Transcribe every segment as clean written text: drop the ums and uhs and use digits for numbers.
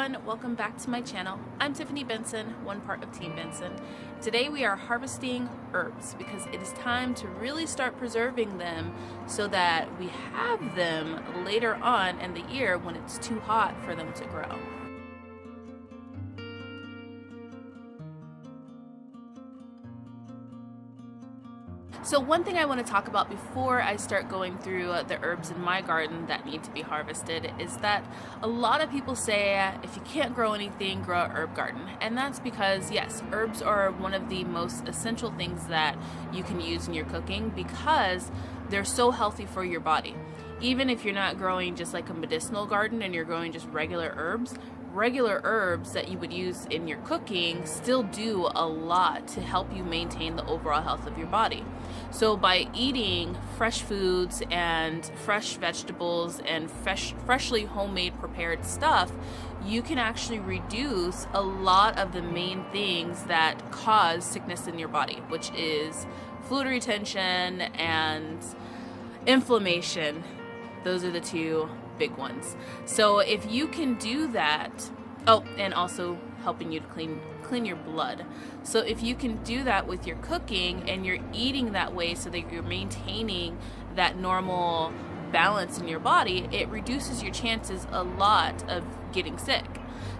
everyone, welcome back to my channel. I'm Tiffany Benson, one part of Team Benson. Today we are harvesting herbs because it is time to really start preserving them so that we have them later on in the year when it's too hot for them to grow. So one thing I want to talk about before I start going through the herbs in my garden that need to be harvested is that a lot of people say if you can't grow anything, grow an herb garden. And that's because, yes, herbs are one of the most essential things that you can use in your cooking because they're so healthy for your body. Even if you're not growing just like a medicinal garden and you're growing just regular herbs that you would use in your cooking still do a lot to help you maintain the overall health of your body. So by eating fresh foods and fresh vegetables and freshly homemade prepared stuff, you can actually reduce a lot of the main things that cause sickness in your body, which is fluid retention and inflammation. Those are the two big ones. So if you can do that, and also helping you to clean your blood. So if you can do that with your cooking and you're eating that way so that you're maintaining that normal balance in your body, it reduces your chances a lot of getting sick.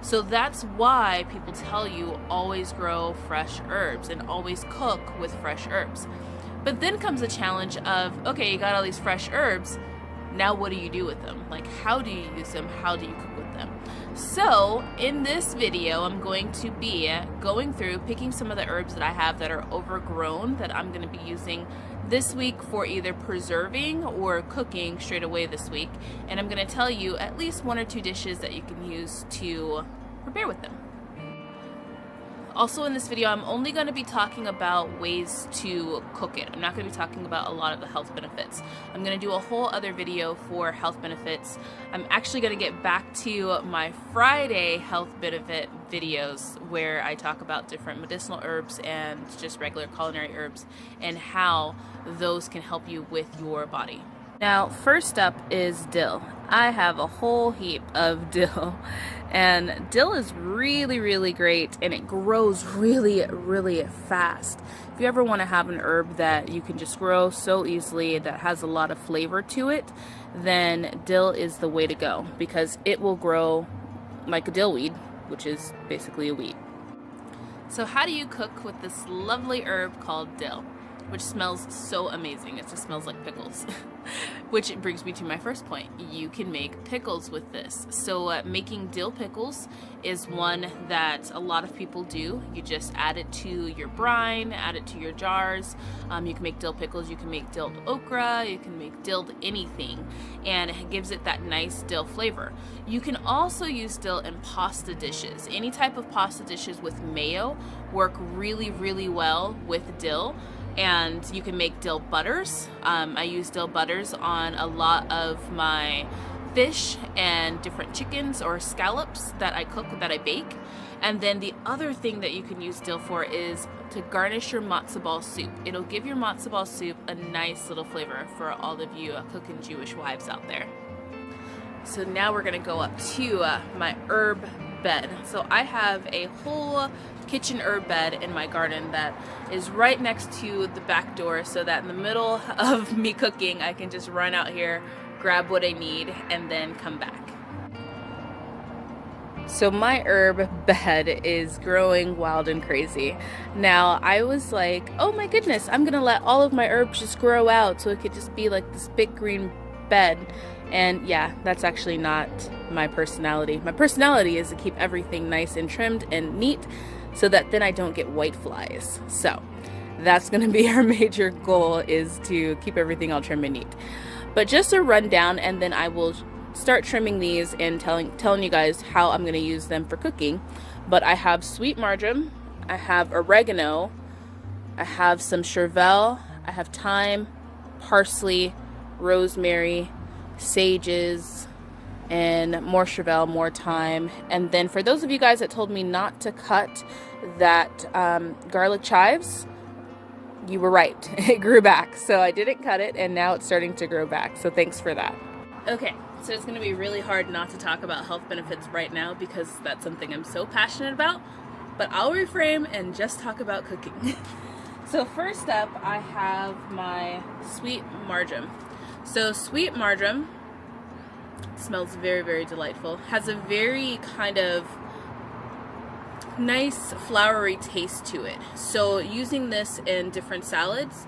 So that's why people tell you always grow fresh herbs and always cook with fresh herbs. But then comes the challenge of, okay, you got all these fresh herbs, now what do you do with them? Like, how do you use them? How do you cook with them? So in this video, I'm going to be going through picking some of the herbs that I have that are overgrown that I'm going to be using this week for either preserving or cooking straight away this week. And I'm going to tell you at least one or two dishes that you can use to prepare with them. Also in this video, I'm only going to be talking about ways to cook it. I'm not going to be talking about a lot of the health benefits. I'm going to do a whole other video for health benefits. I'm actually going to get back to my Friday health benefit videos where I talk about different medicinal herbs and just regular culinary herbs and how those can help you with your body. Now, first up is dill. I have a whole heap of dill, and dill is really great, and it grows really fast. If you ever want to have an herb that you can just grow so easily that has a lot of flavor to it, then dill is the way to go because it will grow like a dill weed, which is basically a weed. So how do you cook with this lovely herb called dill, which smells so amazing? It just smells like pickles. Which brings me to my first point. You can make pickles with this. So making dill pickles is one that a lot of people do. You just add it to your brine, add it to your jars. You can make dill pickles, you can make dilled okra, you can make dilled anything, and it gives it that nice dill flavor. You can also use dill in pasta dishes. Any type of pasta dishes with mayo work really well with dill. And you can make dill butters. I use dill butters on a lot of my fish and different chickens or scallops that I cook, that I bake. And then the other thing that you can use dill for is to garnish your matzo ball soup. It'll give your matzo ball soup a nice little flavor for all of you cooking Jewish wives out there. So now we're gonna go up to my herb bed. So I have a whole kitchen herb bed in my garden that is right next to the back door so that in the middle of me cooking I can just run out here, grab what I need, and then come back. So my herb bed is growing wild and crazy. Now I was like, oh my goodness, I'm gonna let all of my herbs just grow out so it could just be like this big green bed. And yeah, that's actually not my personality. My personality is to keep everything nice and trimmed and neat so that then I don't get white flies. So that's gonna be our major goal, is to keep everything all trim and neat. But just a rundown, and then I will start trimming these and telling you guys how I'm gonna use them for cooking. But I have sweet marjoram, I have oregano, I have some Chevelle, I have thyme, parsley, rosemary, sages, and more Chevelle, more thyme. And then for those of you guys that told me not to cut that garlic chives, you were right. It grew back. So I didn't cut it, and now it's starting to grow back. So thanks for that. Okay, So it's going to be really hard not to talk about health benefits right now because that's something I'm so passionate about, but I'll reframe and just talk about cooking. So first up, I have my sweet marjoram. So sweet marjoram smells very, very delightful. Has a very kind of nice flowery taste to it. So using this in different salads,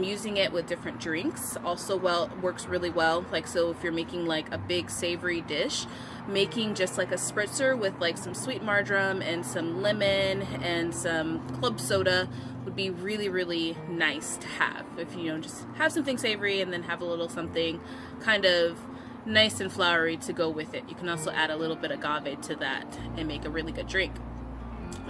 using it with different drinks also works really well. Like, so if you're making like a big savory dish, making just like a spritzer with like some sweet marjoram and some lemon and some club soda would be really, really nice to have. If you know, just have something savory and then have a little something kind of nice and flowery to go with it. You can also add a little bit of agave to that and make a really good drink.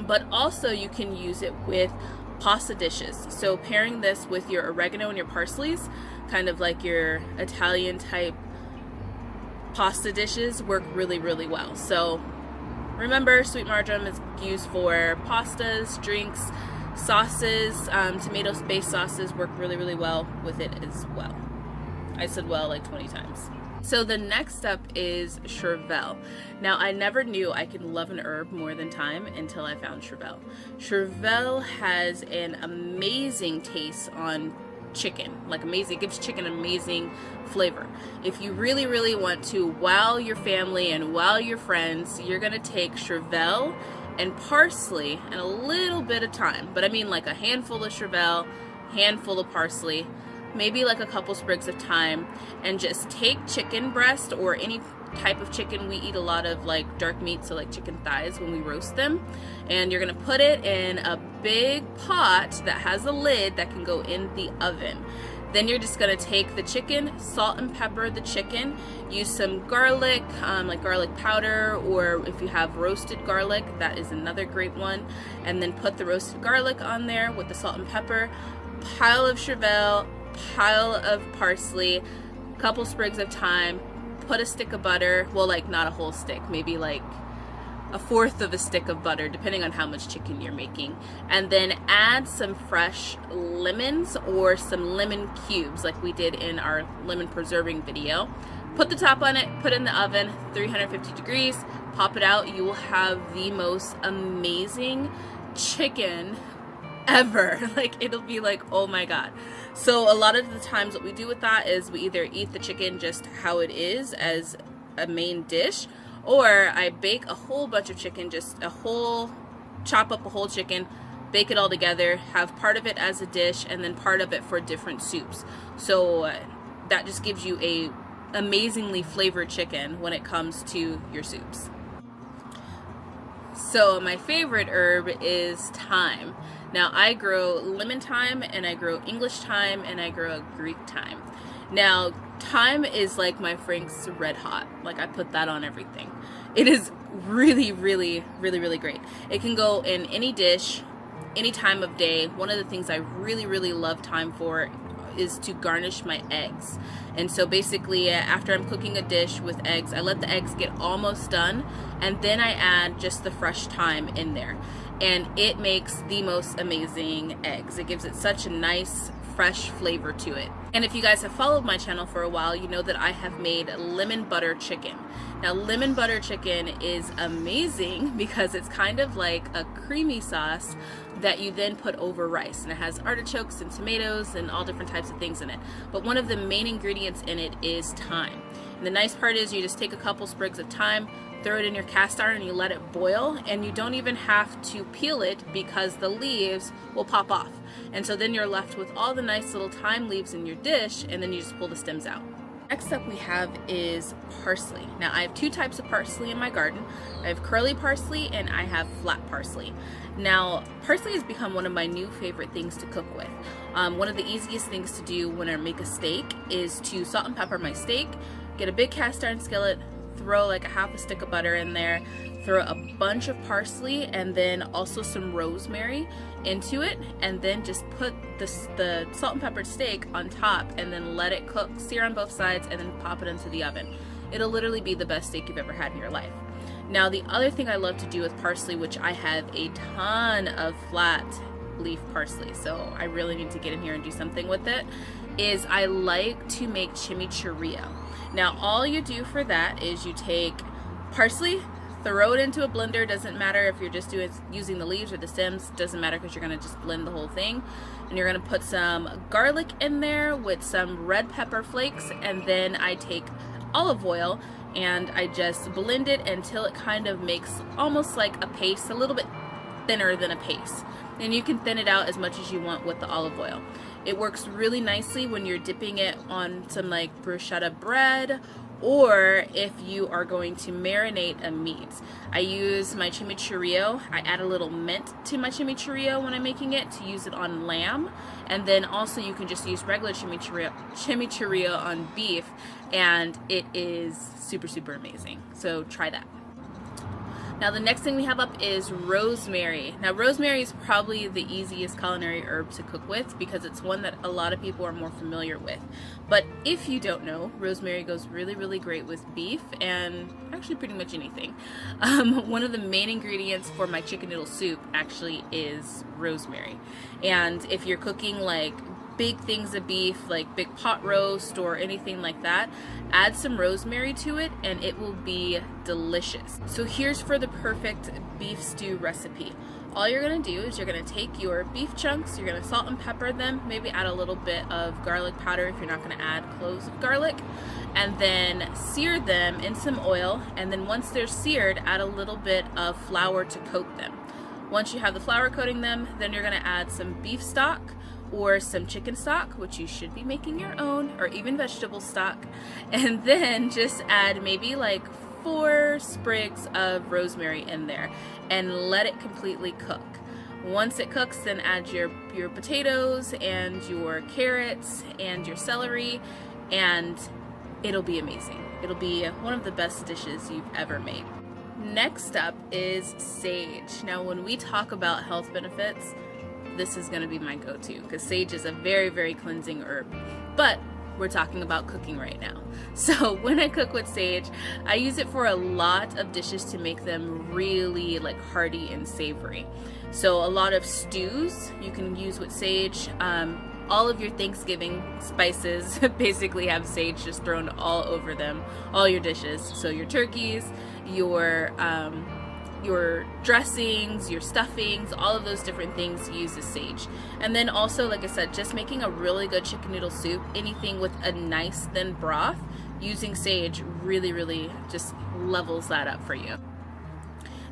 But also you can use it with pasta dishes. So pairing this with your oregano and your parsleys, kind of like your Italian type pasta dishes, work really, really well. So remember, sweet marjoram is used for pastas, drinks, sauces, tomato-based sauces work really, really well with it as well. I said well like 20 times. So the next step is Chevelle. Now, I never knew I could love an herb more than thyme until I found Chevelle. Chevelle has an amazing taste on chicken, like amazing. It gives chicken amazing flavor. If you really, really want to wow your family and wow your friends, you're gonna take Chevelle and parsley and a little bit of thyme. But I mean like a handful of Chevelle, handful of parsley, maybe like a couple sprigs of thyme, and just take chicken breast or any type of chicken. We eat a lot of like dark meat, so like chicken thighs when we roast them, and you're gonna put it in a big pot that has a lid that can go in the oven. Then you're just gonna take the chicken, salt and pepper the chicken, use some garlic, like garlic powder, or if you have roasted garlic, that is another great one, and then put the roasted garlic on there with the salt and pepper, pile of Chevelle, pile of parsley, couple sprigs of thyme, put a stick of butter, well, like not a whole stick, maybe like a fourth of a stick of butter, depending on how much chicken you're making, and then add some fresh lemons or some lemon cubes like we did in our lemon preserving video. Put the top on it, put it in the oven, 350 degrees, pop it out. You will have the most amazing chicken ever. Like, it'll be like, oh my god. So a lot of the times what we do with that is we either eat the chicken just how it is as a main dish, or I bake a whole bunch of chicken, just chop up a whole chicken, bake it all together, have part of it as a dish and then part of it for different soups. So that just gives you a amazingly flavored chicken when it comes to your soups. So my favorite herb is thyme. Now, I grow lemon thyme and I grow English thyme and I grow Greek thyme. Now, thyme is like my Frank's Red Hot. Like, I put that on everything. It is really, really, really, really great. It can go in any dish, any time of day. One of the things I really, really love thyme for is to garnish my eggs. And so basically, after I'm cooking a dish with eggs, I let the eggs get almost done, and then I add just the fresh thyme in there. And it makes the most amazing eggs. It gives it such a nice, fresh flavor to it. And if you guys have followed my channel for a while, you know that I have made lemon butter chicken. Now, lemon butter chicken is amazing because it's kind of like a creamy sauce that you then put over rice, and it has artichokes and tomatoes and all different types of things in it. But one of the main ingredients in it is thyme. And the nice part is you just take a couple sprigs of thyme, throw it in your cast iron, and you let it boil, and you don't even have to peel it because the leaves will pop off. And so then you're left with all the nice little thyme leaves in your dish, and then you just pull the stems out. Next up we have is parsley. Now, I have two types of parsley in my garden. I have curly parsley and I have flat parsley. Now, parsley has become one of my new favorite things to cook with. One of the easiest things to do when I make a steak is to salt and pepper my steak, get a big cast iron skillet, throw like a half a stick of butter in there, throw a bunch of parsley and then also some rosemary into it, and then just put the salt and peppered steak on top and then let it cook, sear on both sides, and then pop it into the oven. It'll literally be the best steak you've ever had in your life. Now, the other thing I love to do with parsley, which I have a ton of flat leaf parsley, so I really need to get in here and do something with it, is I like to make chimichurri. Now all you do for that is you take parsley, throw it into a blender. Doesn't matter if you're just using the leaves or the stems, doesn't matter, because you're going to just blend the whole thing. And you're going to put some garlic in there with some red pepper flakes, and then I take olive oil and I just blend it until it kind of makes almost like a paste, a little bit thinner than a paste. And you can thin it out as much as you want with the olive oil. It works really nicely when you're dipping it on some like bruschetta bread, or if you are going to marinate a meat. I use my chimichurri. I add a little mint to my chimichurri when I'm making it to use it on lamb, and then also you can just use regular chimichurri on beef, and it is super, super amazing. So try that. Now the next thing we have up is rosemary. Now rosemary is probably the easiest culinary herb to cook with because it's one that a lot of people are more familiar with. But if you don't know, rosemary goes really, really great with beef and actually pretty much anything. One of the main ingredients for my chicken noodle soup actually is rosemary. And if you're cooking like big things of beef, like big pot roast or anything like that, add some rosemary to it and it will be delicious. So here's for the perfect beef stew recipe. All you're going to do is you're going to take your beef chunks, you're going to salt and pepper them, maybe add a little bit of garlic powder if you're not going to add cloves of garlic, and then sear them in some oil, and then once they're seared, add a little bit of flour to coat them. Once you have the flour coating them, then you're going to add some beef stock or some chicken stock, which you should be making your own, or even vegetable stock, and then just add maybe like 4 sprigs of rosemary in there and let it completely cook. Once it cooks, then add your potatoes and your carrots and your celery, and it'll be amazing. It'll be one of the best dishes you've ever made. Next up is sage. Now when we talk about health benefits, this is going to be my go-to because sage is a very, very cleansing herb. But we're talking about cooking right now. So when I cook with sage, I use it for a lot of dishes to make them really like hearty and savory. So a lot of stews you can use with sage. All of your Thanksgiving spices basically have sage just thrown all over them, all your dishes. So your turkeys, your dressings, your stuffings, all of those different things use the sage. And then also, like I said, just making a really good chicken noodle soup, anything with a nice thin broth, using sage really, really just levels that up for you.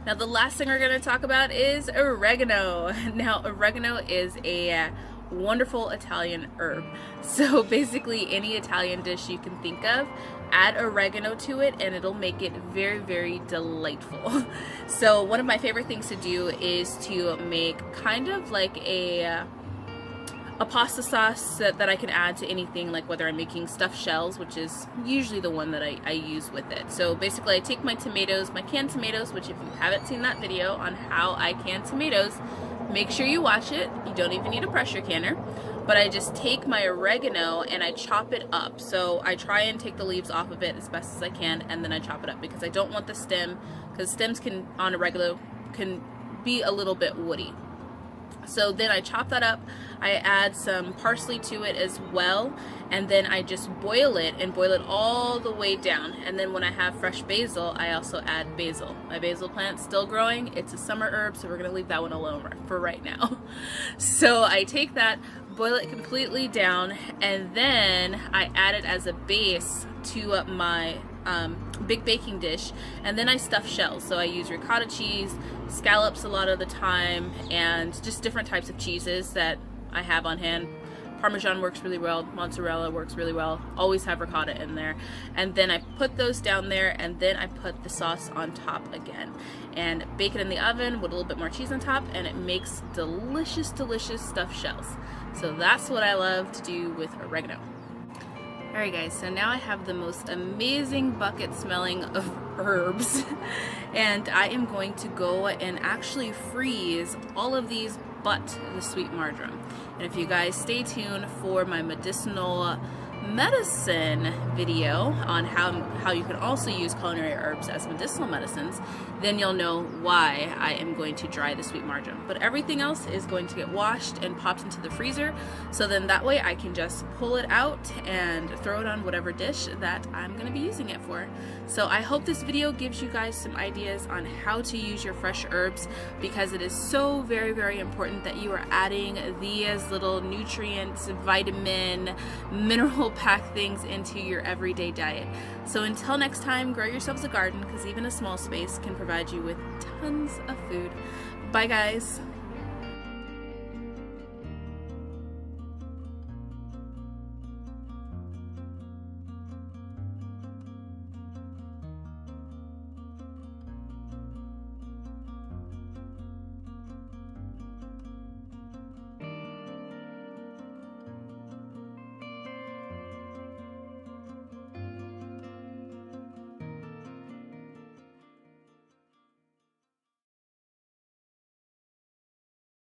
Now the last thing we're going to talk about is oregano. Now oregano is a wonderful Italian herb. So basically any Italian dish you can think of, add oregano to it and it'll make it very, very delightful. So one of my favorite things to do is to make kind of like a pasta sauce that I can add to anything, like whether I'm making stuffed shells, which is usually the one that I use with it. So basically I take my tomatoes, my canned tomatoes, which if you haven't seen that video on how I can tomatoes, make sure you watch it. You don't even need a pressure canner. But I just take my oregano and I chop it up. So I try and take the leaves off of it as best as I can, and then I chop it up because I don't want the stem, because stems can on oregano can be a little bit woody. So then I chop that up, I add some parsley to it as well, and then I just boil it and boil it all the way down. And then when I have fresh basil, I also add basil. My basil plant's still growing. It's a summer herb, so we're gonna leave that one alone for right now. So I take that, boil it completely down, and then I add it as a base to my big baking dish, and then I stuff shells. So I use ricotta cheese, scallops a lot of the time, and just different types of cheeses that I have on hand. Parmesan works really well, mozzarella works really well, always have ricotta in there. And then I put those down there, and then I put the sauce on top again and bake it in the oven with a little bit more cheese on top, and it makes delicious, delicious stuffed shells. So that's what I love to do with oregano. Alright guys, so now I have the most amazing bucket smelling of herbs, and I am going to go and actually freeze all of these but the sweet marjoram. And if you guys stay tuned for my medicinal medicine video on how you can also use culinary herbs as medicinal medicines, then you'll know why I am going to dry the sweet marjoram. But everything else is going to get washed and popped into the freezer, so then that way I can just pull it out and throw it on whatever dish that I'm going to be using it for. So I hope this video gives you guys some ideas on how to use your fresh herbs, because it is so very, very important that you are adding these little nutrients, vitamin, mineral pack things into your everyday diet. So until next time, grow yourselves a garden, because even a small space can provide you with tons of food. Bye guys.